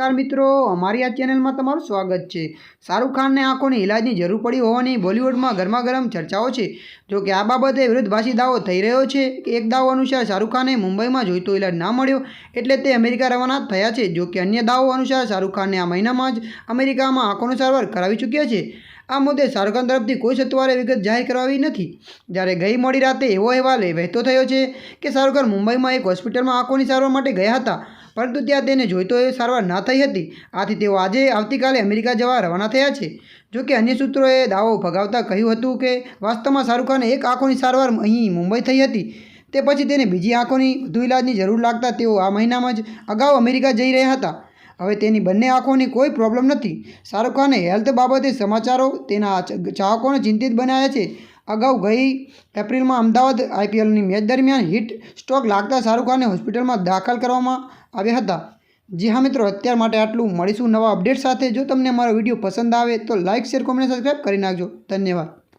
નમસ્કાર મિત્રો, અમારી આ ચેનલમાં તમારું સ્વાગત છે। શાહરુખ ખાનને આંખોની ઇલાજની જરૂર પડી હોવાની બોલિવૂડમાં ગરમાગરમ ચર્ચાઓ છે। જો કે આ બાબતે વિરોધાભાસી દાવો થઈ રહ્યો છે કે એક દાવો અનુસાર શાહરુખ ખાનને મુંબઈમાં જોઈતો ઇલાજ ના મળ્યો એટલે તે અમેરિકા રવાના થયા છે। જો કે અન્ય દાવો અનુસાર શાહરુખ ખાનને આ મહિનામાં જ અમેરિકામાં આંખોનો સારવાર કરાવી ચૂક્યા છે। આ મુદ્દે શાહરુખ ખાન તરફથી કોઈ સત્વરે વિગત જાહેર કરાવી નથી। જ્યારે ગઈ મોડી રાતે એવો અહેવાલ વહેતો થયો છે કે શાહરુખ ખાન મુંબઈમાં એક હોસ્પિટલમાં આંખોની સારવાર માટે ગયા હતા, પરંતુ ત્યાં તેને જોઈતો એ સારવાર ના થઈ હતી। આથી તેઓ આવતીકાલે અમેરિકા જવા રવાના થયા છે। જો કે અન્ય સૂત્રોએ દાવો ભગાવતા કહ્યું હતું કે વાસ્તવમાં શાહરુખ ખાનને એક આંખોની સારવાર અહીં મુંબઈ થઈ હતી, તે પછી તેને બીજી આંખોની વધુ ઇલાજની જરૂર લાગતા તેઓ આ મહિનામાં જ અગાઉ અમેરિકા જઈ રહ્યા હતા। હવે તેની બંને આંખોની કોઈ પ્રોબ્લેમ નથી। શાહરુખ ખાને હેલ્થ બાબતે સમાચારો તેના ચાહકોને ચિંતિત બનાવ્યા છે। અગાઉ ગઈ એપ્રિલમાં અમદાવાદ IPLની મેચ દરમિયાન હીટ સ્ટ્રોક લાગતા શાહરુખ ખાનને હોસ્પિટલમાં દાખલ કરવામાં આવ્યા હતા। જી હા મિત્રો, અત્યાર માટે આટલું। મળીશું નવા અપડેટ સાથે। જો તમને અમારો વિડીયો પસંદ આવે તો લાઇક, શેર, કોમેન્ટ, સબસ્ક્રાઈબ કરી નાખજો। ધન્યવાદ।